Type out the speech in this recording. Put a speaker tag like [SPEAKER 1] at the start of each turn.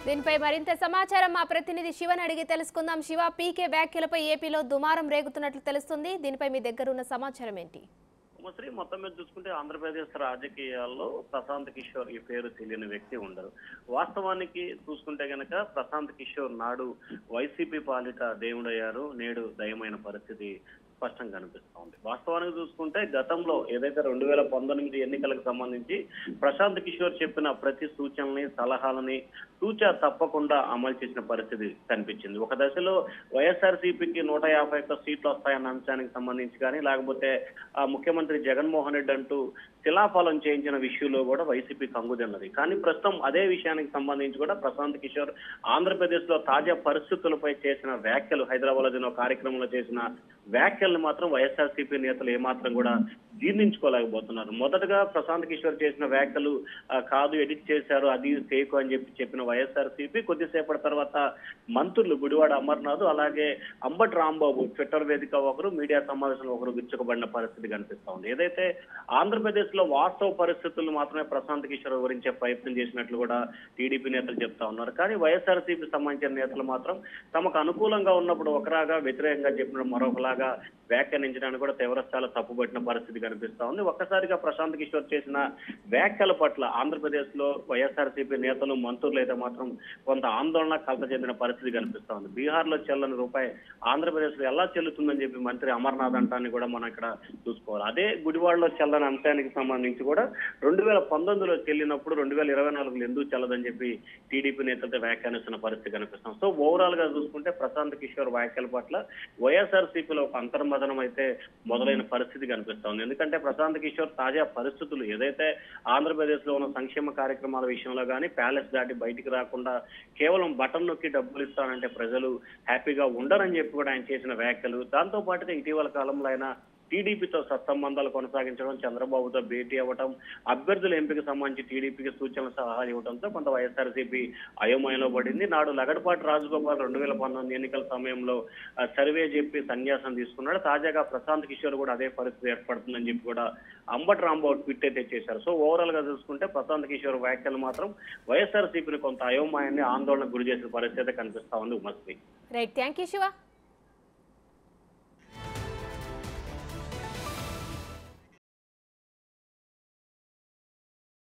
[SPEAKER 1] దీనిపై మరింత సమాచారం మా ప్రతినిధి శివన్ అడిగి తెలుసుకుందాం. శివ, పీకే వ్యాఖ్యలపై ఏపీలో దుమారం రేగుతున్నట్లు తెలుస్తుంది. దీనిపై మీ దగ్గర ఉన్న సమాచారం ఏంటి?
[SPEAKER 2] మొత్తం మీద చూసుకుంటే ఆంధ్రప్రదేశ్ రాజకీయాల్లో ప్రశాంత్ కిషోర్ ఈ పేరు తెలియని వ్యక్తి ఉండరు. వాస్తవానికి చూసుకుంటే గనక ప్రశాంత్ కిషోర్ నాడు వైసీపీ పాలిట దేవుడయ్యారు, నేడు దయమైన పరిస్థితి స్పష్టంగా కనిపిస్తూ ఉంది. వాస్తవానికి చూసుకుంటే గతంలో ఏదైతే 2019 ఎన్నికలకు సంబంధించి ప్రశాంత్ కిషోర్ చెప్పిన ప్రతి సూచనల్ని సలహాలని తూచా తప్పకుండా అమలు చేసిన పరిస్థితి కనిపించింది. ఒక దశలో వైఎస్ఆర్సీపీకి 151 సీట్లు వస్తాయన్న అంశానికి సంబంధించి కానీ, లేకపోతే ముఖ్యమంత్రి జగన్మోహన్ రెడ్డి అంటూ శిలాఫలం చేయించిన విషయంలో కూడా వైసీపీ కంగుదన్నది. కానీ ప్రస్తుతం అదే విషయానికి సంబంధించి కూడా ప్రశాంత్ కిషోర్ ఆంధ్రప్రదేశ్ లో తాజా పరిస్థితులపై చేసిన వ్యాఖ్యలు, హైదరాబాద్ లో కార్యక్రమంలో చేసిన వ్యాఖ్యల్ని మాత్రం వైఎస్ఆర్సీపీ నేతలు ఏమాత్రం కూడా జీర్ణించుకోలేకపోతున్నారు. మొదటగా ప్రశాంత్ కిషోర్ చేసిన వ్యాఖ్యలు కాదు, ఎడిట్ చేశారు, అది ఫేక్ అని చెప్పిన వైఎస్ఆర్సీపీ కొద్దిసేపటి తర్వాత మంత్రులు గుడివాడ అమర్నాథ్ అలాగే అంబటి రాంబాబు ట్విట్టర్ వేదిక ఒకరు, మీడియా సమావేశంలో ఒకరు విచ్చుకోబడిన పరిస్థితి కనిపిస్తా ఉంది. ఏదైతే ఆంధ్రప్రదేశ్ లో వాస్తవ పరిస్థితులను మాత్రమే ప్రశాంత్ కిషోర్ వివరించే ప్రయత్నం చేసినట్లు కూడా టీడీపీ నేతలు చెప్తా ఉన్నారు. కానీ వైఎస్ఆర్సీపీ సంబంధించిన నేతలు మాత్రం తమకు అనుకూలంగా ఉన్నప్పుడు ఒకలాగా, వ్యతిరేకంగా చెప్పిన మరొకలాగా వ్యాఖ్యానించడానికి కూడా తీవ్రస్థాయిలో తప్పుపట్టిన పరిస్థితి కనిపిస్తా ఉంది. ఒక్కసారిగా ప్రశాంత్ కిషోర్ చేసిన వ్యాఖ్యల పట్ల ఆంధ్రప్రదేశ్ లో వైఎస్ఆర్సీపీ నేతలు, మంత్రులు అయితే మాత్రం కొంత ఆందోళన, కలత చెందిన పరిస్థితి కనిపిస్తా ఉంది. బీహార్ లో చెల్లని రూపాయి ఆంధ్రప్రదేశ్ లో ఎలా చెల్లుతుందని చెప్పి మంత్రి అమర్నాథ్ అంటాన్ని కూడా మనం ఇక్కడ చూసుకోవాలి. అదే గుడివాడలో చెల్లని అంశానికి సంబంధించి కూడా 2019లో చెల్లినప్పుడు 2024లో ఎందుకు చెల్లదని చెప్పి టీడీపీ నేతలతో వ్యాఖ్యానిస్తున్న పరిస్థితి కనిపిస్తాం. సో ఓవరాల్ గా చూసుకుంటే ప్రశాంత్ కిషోర్ వ్యాఖ్యల పట్ల వైఎస్ఆర్సీపీలో ఒక అంతర్మదనం అయితే మొదలైన పరిస్థితి కనిపిస్తా ఉంది. ఎందుకంటే ప్రశాంత్ కిషోర్ తాజా పరిస్థితులు ఏదైతే ఆంధ్రప్రదేశ్ లో ఉన్న సంక్షేమ కార్యక్రమాల విషయంలో కానీ ప్యాలెస్ దాటి బయటికి రాకుండా కేవలం బటన్ నొక్కి డబ్బులు ఇస్తానంటే ప్రజలు హ్యాపీగా ఉండరని చెప్పి కూడా ఆయన చేసిన వ్యాఖ్యలు, దాంతో పాటుగా ఇటీవల కాలంలో ఆయన టీడీపీతో సత్సంబంధాలు కొనసాగించడం, చంద్రబాబుతో భేటీ అవ్వడం, అభ్యర్థుల ఎంపిక సంబంధించి టీడీపీకి సూచనలు సలహాలు ఇవ్వడంతో కొంత వైఎస్ఆర్సీపీ అయోమయంలో పడింది. నాడు లగడపాటి రాజగోపాల్ 2019 ఎన్నికల సమయంలో సర్వే చెప్పి సన్యాసం తీసుకున్నాడు. తాజాగా ప్రశాంత్ కిషోర్ కూడా అదే పరిస్థితి ఏర్పడుతుందని చెప్పి కూడా అంబటి రాంబాబు ట్వీట్ అయితే చేశారు. సో ఓవరాల్ గా చూసుకుంటే ప్రశాంత్ కిషోర్ వ్యాఖ్యలు మాత్రం వైఎస్ఆర్సీపీని కొంత అయోమయాన్ని, ఆందోళనకు గురి చేసిన పరిస్థితి కనిపిస్తా ఉంది. ఉమస్వి.
[SPEAKER 1] Right, thank you Shiva.